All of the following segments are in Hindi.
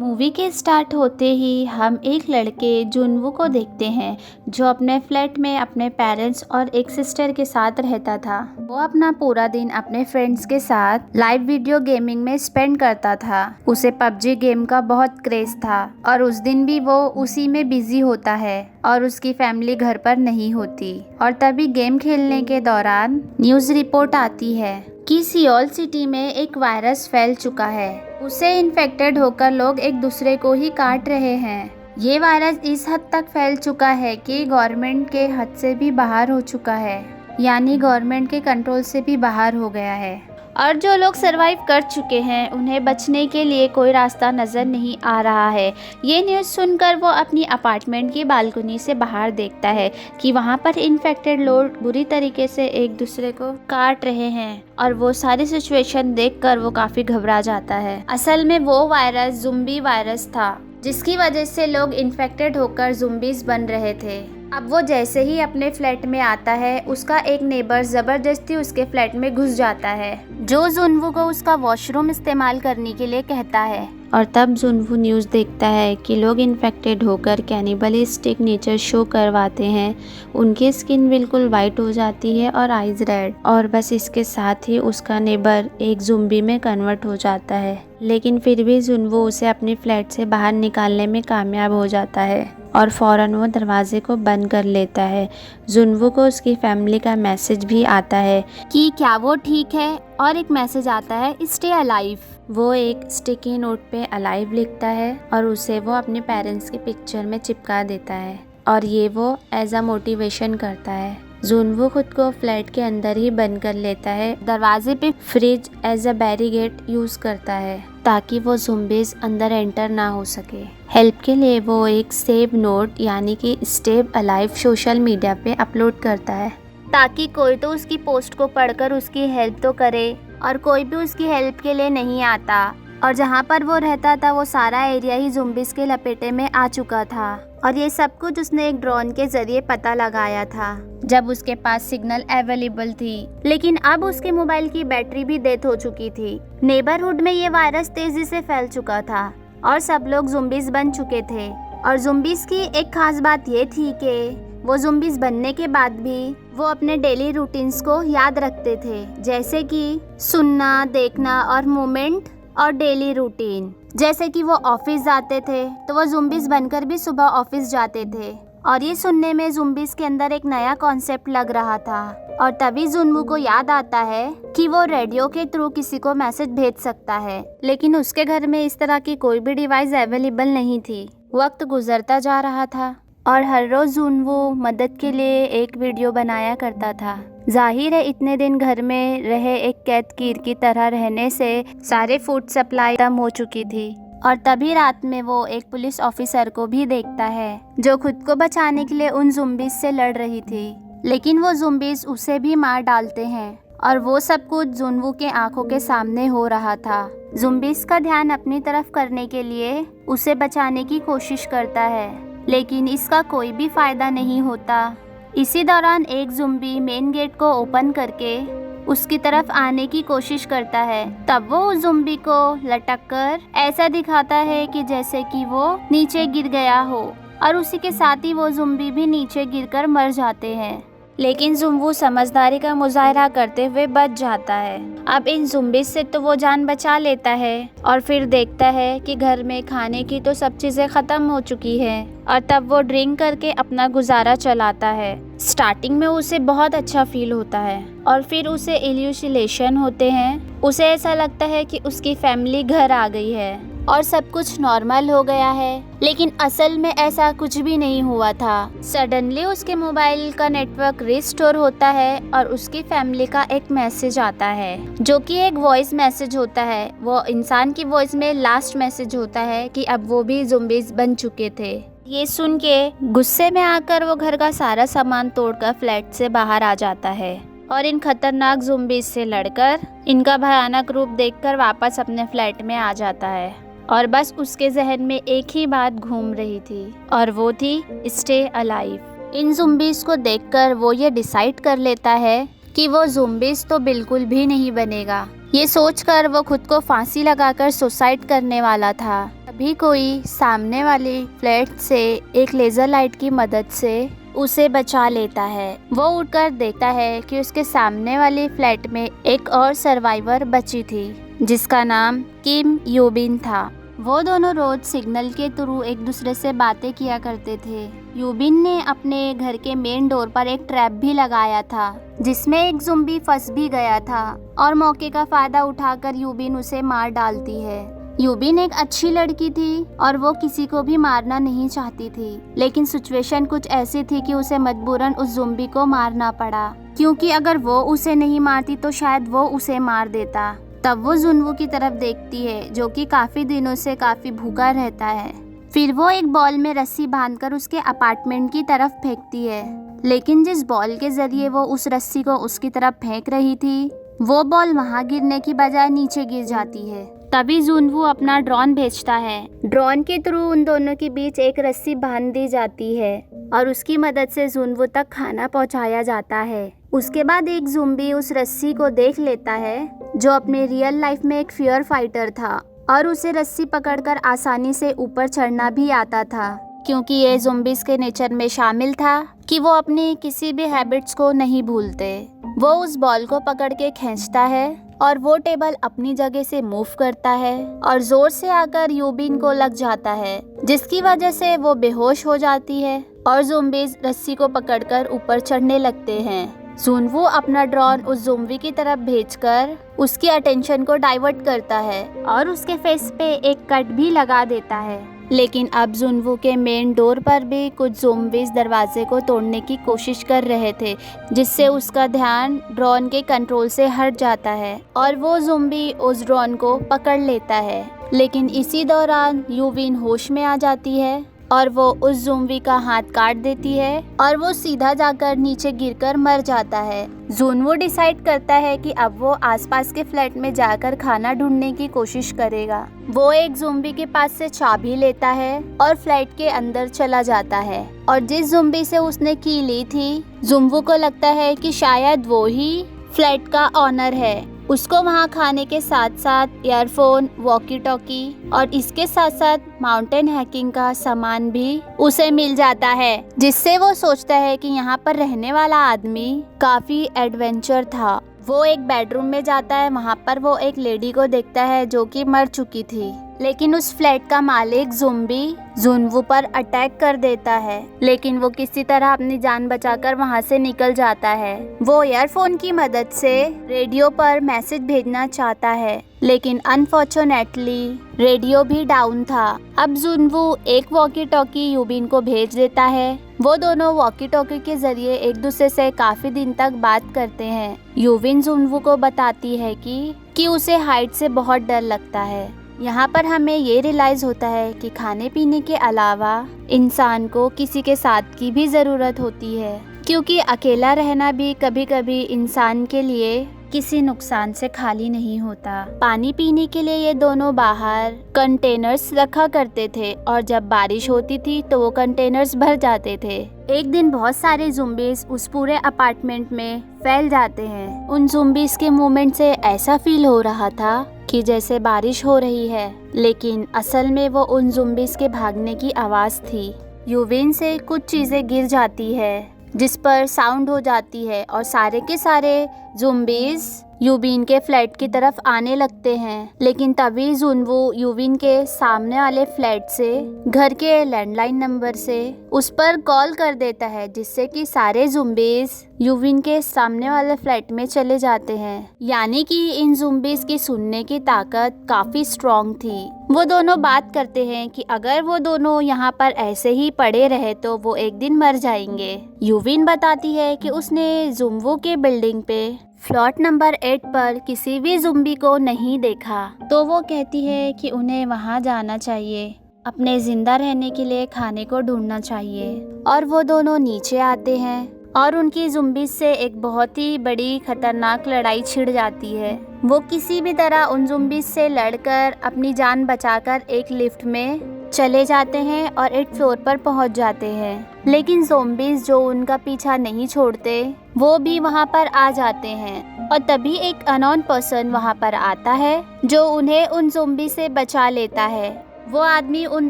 मूवी के स्टार्ट होते ही हम एक लड़के जुनवू को देखते हैं जो अपने फ्लैट में अपने पेरेंट्स और एक सिस्टर के साथ रहता था। वो अपना पूरा दिन अपने फ्रेंड्स के साथ लाइव वीडियो गेमिंग में स्पेंड करता था। उसे पबजी गेम का बहुत क्रेज था और उस दिन भी वो उसी में बिजी होता है और उसकी फैमिली घर पर नहीं होती। और तभी गेम खेलने के दौरान न्यूज़ रिपोर्ट आती है कि सियोल सिटी में एक वायरस फैल चुका है। उससे इन्फेक्टेड होकर लोग एक दूसरे को ही काट रहे हैं। ये वायरस इस हद तक फैल चुका है कि गवर्नमेंट के हद से भी बाहर हो चुका है, यानी गवर्नमेंट के कंट्रोल से भी बाहर हो गया है। और जो लोग सरवाइव कर चुके हैं उन्हें बचने के लिए कोई रास्ता नज़र नहीं आ रहा है। ये न्यूज़ सुनकर वो अपनी अपार्टमेंट की बालकनी से बाहर देखता है कि वहाँ पर इन्फेक्टेड लोग बुरी तरीके से एक दूसरे को काट रहे हैं और वो सारी सिचुएशन देखकर वो काफ़ी घबरा जाता है। असल में वो वायरस ज़ुम्बी वायरस था जिसकी वजह से लोग इन्फेक्टेड होकर ज़ुम्बीज़ बन रहे थे। अब वो जैसे ही अपने फ्लैट में आता है उसका एक नेबर ज़बरदस्ती उसके फ्लैट में घुस जाता है, जो जुनवू को उसका वॉशरूम इस्तेमाल करने के लिए कहता है। और तब जुनवू न्यूज़ देखता है कि लोग इन्फेक्टेड होकर कैनिबलिस्टिक नेचर शो करवाते हैं। उनकी स्किन बिल्कुल वाइट हो जाती है और आइज़ रेड, और बस इसके साथ ही उसका नेबर एक ज़ुम्बी में कन्वर्ट हो जाता है। लेकिन फिर भी जुनवू उसे अपने फ्लैट से बाहर निकालने में कामयाब हो जाता है और फ़ौरन वो दरवाजे को बंद कर लेता है। जुनवू को उसकी फैमिली का मैसेज भी आता है कि क्या वो ठीक है, और एक मैसेज आता है स्टे अलाइव। वो एक स्टिकी नोट पे अलाइव लिखता है और उसे वो अपने पेरेंट्स की पिक्चर में चिपका देता है और ये वो एज अ मोटिवेशन करता है। जुनवू खुद को फ्लैट के अंदर ही बंद कर लेता है। दरवाजे पे fridge as a barricade use करता है ताकि वो ज़ुम्बीज़ अंदर एंटर ना हो सके। हेल्प के लिए वो एक सेव नोट यानी कि स्टे अलाइव सोशल मीडिया पे अपलोड करता है ताकि कोई तो उसकी पोस्ट को पढ़कर उसकी हेल्प तो करे, और कोई भी उसकी हेल्प के लिए नहीं आता। और जहाँ पर वो रहता था वो सारा एरिया ही ज़ुम्बीज़ के लपेटे में आ चुका था, और ये सब कुछ उसने एक ड्रोन के जरिए पता लगाया था जब उसके पास सिग्नल अवेलेबल थी। लेकिन अब उसके मोबाइल की बैटरी भी डेथ हो चुकी थी। नेबरहुड में ये वायरस तेजी से फैल चुका था और सब लोग ज़ुम्बीज़ बन चुके थे। और ज़ुम्बीज़ की एक खास बात ये थी कि वो ज़ुम्बीज़ बनने के बाद भी वो अपने डेली रूटीन्स को याद रखते थे, जैसे कि सुनना, देखना और मूवमेंट और डेली रूटीन। जैसे कि वो ऑफिस जाते थे तो वो ज़ुम्बीज़ बनकर भी सुबह ऑफिस जाते थे, और ये सुनने में ज़ुम्बीज़ के अंदर एक नया कॉन्सेप्ट लग रहा था। और तभी जुनवू को याद आता है कि वो रेडियो के थ्रू किसी को मैसेज भेज सकता है, लेकिन उसके घर में इस तरह की कोई भी डिवाइस अवेलेबल नहीं थी। वक्त गुजरता जा रहा था और हर रोज़ जुनवू मदद के लिए एक वीडियो बनाया करता था। जाहिर है इतने दिन घर में रहे एक कैद कीर की तरह रहने से सारे फूड सप्लाई खत्म हो चुकी थी। और तभी रात में वो एक पुलिस ऑफिसर को भी देखता है जो खुद को बचाने के लिए उन ज़ुम्बीज़ से लड़ रही थी, लेकिन वो ज़ुम्बीज़ उसे भी मार डालते हैं। और वो सब कुछ जुनवू के आंखों के सामने हो रहा था। ज़ुम्बीज़ का ध्यान अपनी तरफ करने के लिए उसे बचाने की कोशिश करता है, लेकिन इसका कोई भी फायदा नहीं होता। इसी दौरान एक ज़ुम्बी मेन गेट को ओपन करके उसकी तरफ आने की कोशिश करता है। तब वो उस ज़ुम्बी को लटक कर ऐसा दिखाता है कि जैसे कि वो नीचे गिर गया हो, और उसी के साथ ही वो ज़ुम्बी भी नीचे गिरकर मर जाते हैं। लेकिन जुनवू समझदारी का मुजाहरा करते हुए बच जाता है। अब इन ज़ुम्बीज़ से तो वो जान बचा लेता है और फिर देखता है कि घर में खाने की तो सब चीज़ें ख़त्म हो चुकी हैं, और तब वो ड्रिंक करके अपना गुजारा चलाता है। स्टार्टिंग में उसे बहुत अच्छा फील होता है और फिर उसे इल्यूसिनेशन होते हैं। उसे ऐसा लगता है कि उसकी फैमिली घर आ गई है और सब कुछ नॉर्मल हो गया है, लेकिन असल में ऐसा कुछ भी नहीं हुआ था। सडनली उसके मोबाइल का नेटवर्क रिस्टोर होता है और उसकी फैमिली का एक मैसेज आता है जो कि एक वॉइस मैसेज होता है। वो इंसान की वॉइस में लास्ट मैसेज होता है कि अब वो भी ज़ुम्बीज़ बन चुके थे। ये सुन के गुस्से में आकर वो घर का सारा सामान तोड़कर फ्लैट से बाहर आ जाता है और इन खतरनाक ज़ुम्बीज़ से लड़कर इनका भयानक रूप देखकर वापस अपने फ्लैट में आ जाता है। और बस उसके जहन में एक ही बात घूम रही थी, और वो थी स्टे अलाइव। इन ज़ुम्बीज़ को देखकर वो ये डिसाइड कर लेता है कि वो ज़ॉम्बीज़ तो बिल्कुल भी नहीं बनेगा। ये सोचकर वो खुद को फांसी लगाकर सुसाइड करने वाला था। तभी कोई सामने वाली फ्लैट से एक लेज़र लाइट की मदद से उसे बचा लेता है। वो उठकर देखता है कि उसके सामने वाली फ्लैट में एक और सर्वाइवर बची थी जिसका नाम किम यूबिन था। वो दोनों रोज सिग्नल के थ्रू एक दूसरे से बातें किया करते थे। यूबिन ने अपने घर के मेन डोर पर एक ट्रैप भी लगाया था जिसमें एक ज़ॉम्बी फंस भी गया था और मौके का फायदा उठाकर यूबिन उसे मार डालती है। यूबिन एक अच्छी लड़की थी और वो किसी को भी मारना नहीं चाहती थी, लेकिन सिचुएशन कुछ ऐसी थी कि उसे मजबूरन उस ज़ॉम्बी को मारना पड़ा, क्योंकि अगर वो उसे नहीं मारती तो शायद वो उसे मार देता। तब वो जुनवू की तरफ देखती है जो कि काफी दिनों से काफी भूखा रहता है। फिर वो एक बॉल में रस्सी बांधकर उसके अपार्टमेंट की तरफ फेंकती है, लेकिन जिस बॉल के जरिए वो उस रस्सी को उसकी तरफ फेंक रही थी वो बॉल वहां गिरने की बजाय नीचे गिर जाती है। तभी जुनवू अपना ड्रोन भेजता है। ड्रोन के थ्रू उन दोनों के बीच एक रस्सी बांध दी जाती है और उसकी मदद से जुनवू तक खाना पहुंचाया जाता है। उसके बाद एक ज़ॉम्बी उस रस्सी को देख लेता है जो अपने रियल लाइफ में एक फियर फाइटर था और उसे रस्सी पकड़कर आसानी से ऊपर चढ़ना भी आता था, क्योंकि ये ज़ॉम्बीज़ के नेचर में शामिल था कि वो अपनी किसी भी हैबिट्स को नहीं भूलते। वो उस बॉल को पकड़ के खींचता है और वो टेबल अपनी जगह से मूव करता है और जोर से आकर यूबिन को लग जाता है, जिसकी वजह से वो बेहोश हो जाती है और ज़ॉम्बीज़ रस्सी को पकड़कर ऊपर चढ़ने लगते हैं। जुनवू अपना ड्रोन उस ज़ॉम्बी की तरफ भेजकर उसकी अटेंशन को डाइवर्ट करता है और उसके फेस पे एक कट भी लगा देता है। लेकिन अब जुनवू के मेन डोर पर भी कुछ ज़ॉम्बीज़ दरवाजे को तोड़ने की कोशिश कर रहे थे, जिससे उसका ध्यान ड्रोन के कंट्रोल से हट जाता है और वो ज़ॉम्बी उस ड्रोन को पकड़ लेता है। लेकिन इसी दौरान यूबिन होश में आ जाती है और वो उस ज़ॉम्बी का हाथ काट देती है और वो सीधा जाकर नीचे गिरकर मर जाता है। जुनवू डिसाइड करता है कि अब वो आसपास के फ्लैट में जाकर खाना ढूंढने की कोशिश करेगा। वो एक ज़ॉम्बी के पास से चाबी लेता है और फ्लैट के अंदर चला जाता है और जिस ज़ॉम्बी से उसने की ली थी, जुनवू को लगता है कि शायद वो ही फ्लैट का ऑनर है। उसको वहाँ खाने के साथ साथ ईयरफोन, वॉकी टॉकी और इसके साथ साथ माउंटेन हैकिंग का सामान भी उसे मिल जाता है, जिससे वो सोचता है कि यहाँ पर रहने वाला आदमी काफी एडवेंचर था। वो एक बेडरूम में जाता है। वहाँ पर वो एक लेडी को देखता है जो कि मर चुकी थी, लेकिन उस फ्लैट का मालिक ज़ॉम्बी जुनवू पर अटैक कर देता है, लेकिन वो किसी तरह अपनी जान बचाकर वहाँ से निकल जाता है। वो ईयरफोन की मदद से रेडियो पर मैसेज भेजना चाहता है, लेकिन अनफॉर्चुनेटली रेडियो भी डाउन था। अब जुनवू एक वॉकी टॉकी यूबिन को भेज देता है। वो दोनों वॉकी टॉकी के जरिए एक दूसरे से काफी दिन तक बात करते हैं। यूबिन जुनवू को बताती है कि उसे हाइट से बहुत डर लगता है। यहाँ पर हमें ये रियलाइज होता है कि खाने पीने के अलावा इंसान को किसी के साथ की भी ज़रूरत होती है, क्योंकि अकेला रहना भी कभी कभी इंसान के लिए किसी नुकसान से खाली नहीं होता। पानी पीने के लिए ये दोनों बाहर कंटेनर्स रखा करते थे और जब बारिश होती थी तो वो कंटेनर्स भर जाते थे। एक दिन बहुत सारे ज़ॉम्बीज़ उस पूरे अपार्टमेंट में फैल जाते हैं। उन ज़ॉम्बीज़ के मूवमेंट से ऐसा फील हो रहा था कि जैसे बारिश हो रही है, लेकिन असल में वो उन ज़ॉम्बीज़ के भागने की आवाज़ थी। यूबिन से कुछ चीज़ें गिर जाती है जिस पर साउंड हो जाती है और सारे के सारे ज़ॉम्बीज़ यूबिन के फ्लैट की तरफ आने लगते हैं। लेकिन तभी जुनवू यूबिन के सामने वाले फ्लैट से घर के लैंडलाइन नंबर से उस पर कॉल कर देता है, जिससे कि सारे ज़ॉम्बीज़ यूबिन के सामने वाले फ्लैट में चले जाते हैं। यानी कि इन ज़ॉम्बीज़ की सुनने की ताकत काफ़ी स्ट्रॉन्ग थी। वो दोनों बात करते हैं कि अगर वो दोनों यहाँ पर ऐसे ही पड़े रहे तो वो एक दिन मर जाएंगे। यूबिन बताती है कि उसने जुनवू के बिल्डिंग पे फ्लैट नंबर 8 पर किसी भी ज़ॉम्बी को नहीं देखा, तो वो कहती है कि उन्हें वहाँ जाना चाहिए, अपने ज़िंदा रहने के लिए खाने को ढूंढना चाहिए। और वो दोनों नीचे आते हैं और उनकी ज़ॉम्बी से एक बहुत ही बड़ी खतरनाक लड़ाई छिड़ जाती है। वो किसी भी तरह उन ज़ॉम्बी से लड़कर अपनी जान बचाकर एक लिफ्ट में चले जाते हैं और 8th फ्लोर पर पहुंच जाते हैं। लेकिन ज़ॉम्बीज़ जो उनका पीछा नहीं छोड़ते, वो भी वहाँ पर आ जाते हैं और तभी एक अननोन पर्सन वहाँ पर आता है जो उन्हें उन ज़ोंबी से बचा लेता है। वो आदमी उन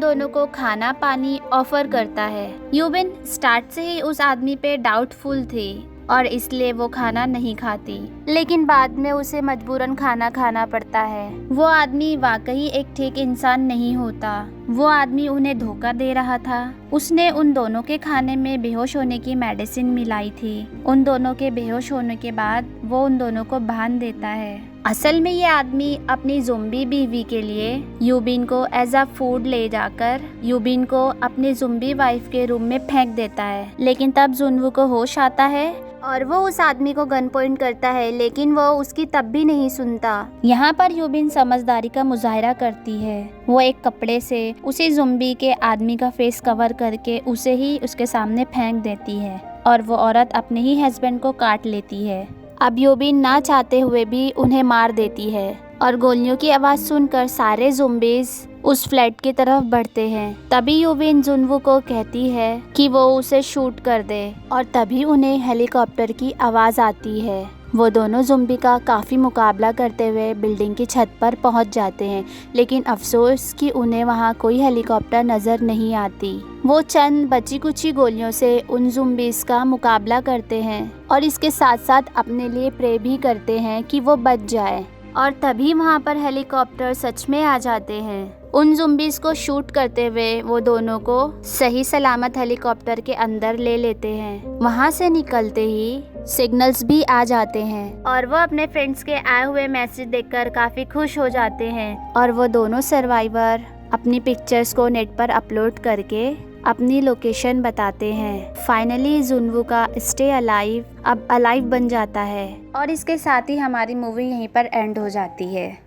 दोनों को खाना पानी ऑफर करता है। यूबिन स्टार्ट से ही उस आदमी पे डाउटफुल थी और इसलिए वो खाना नहीं खाती, लेकिन बाद में उसे मजबूरन खाना खाना पड़ता है। वो आदमी वाकई एक ठीक इंसान नहीं होता। वो आदमी उन्हें धोखा दे रहा था। उसने उन दोनों के खाने में बेहोश होने की मेडिसिन मिलाई थी। उन दोनों के बेहोश होने के बाद वो उन दोनों को बांध देता है। असल में ये आदमी अपनी ज़ोंबी बीवी के लिए यूबिन को एज अ फूड ले जाकर यूबिन को अपनी ज़ोंबी वाइफ के रूम में फेंक देता है। लेकिन तब जुनवू को होश आता है और वो उस आदमी को गन पॉइंट करता है, लेकिन वो उसकी तब भी नहीं सुनता। यहाँ पर यूबिन समझदारी का मुजाहरा करती है। वो एक कपड़े से उसी ज़ोंबी के आदमी का फेस कवर करके उसे ही उसके सामने फेंक देती है और वो औरत अपने ही हस्बैंड को काट लेती है। अब यूबिन ना चाहते हुए भी उन्हें मार देती है और गोलियों की आवाज़ सुनकर सारे ज़ोंबीज उस फ्लैट की तरफ बढ़ते हैं। तभी यूबिन जुनवू को कहती है कि वो उसे शूट कर दे और तभी उन्हें हेलीकॉप्टर की आवाज़ आती है। वो दोनों ज़ोंबी का काफ़ी मुकाबला करते हुए बिल्डिंग की छत पर पहुंच जाते हैं, लेकिन अफसोस कि उन्हें वहां कोई हेलीकॉप्टर नज़र नहीं आती। वो चंद बची कुची गोलियों से उन ज़ोंबीज़ का मुकाबला करते हैं और इसके साथ साथ अपने लिए प्रे भी करते हैं कि वो बच जाए। और तभी वहाँ पर हेलीकॉप्टर सच में आ जाते हैं। उन ज़ोंबीज़ को शूट करते हुए वो दोनों को सही सलामत हेलीकॉप्टर के अंदर ले लेते हैं। वहाँ से निकलते ही सिग्नल्स भी आ जाते हैं और वो अपने फ्रेंड्स के आए हुए मैसेज देखकर काफ़ी खुश हो जाते हैं और वो दोनों सर्वाइवर अपनी पिक्चर्स को नेट पर अपलोड करके अपनी लोकेशन बताते हैं। फाइनली जुनवू का स्टे अलाइव अब अलाइव बन जाता है और इसके साथ ही हमारी मूवी यहीं पर एंड हो जाती है।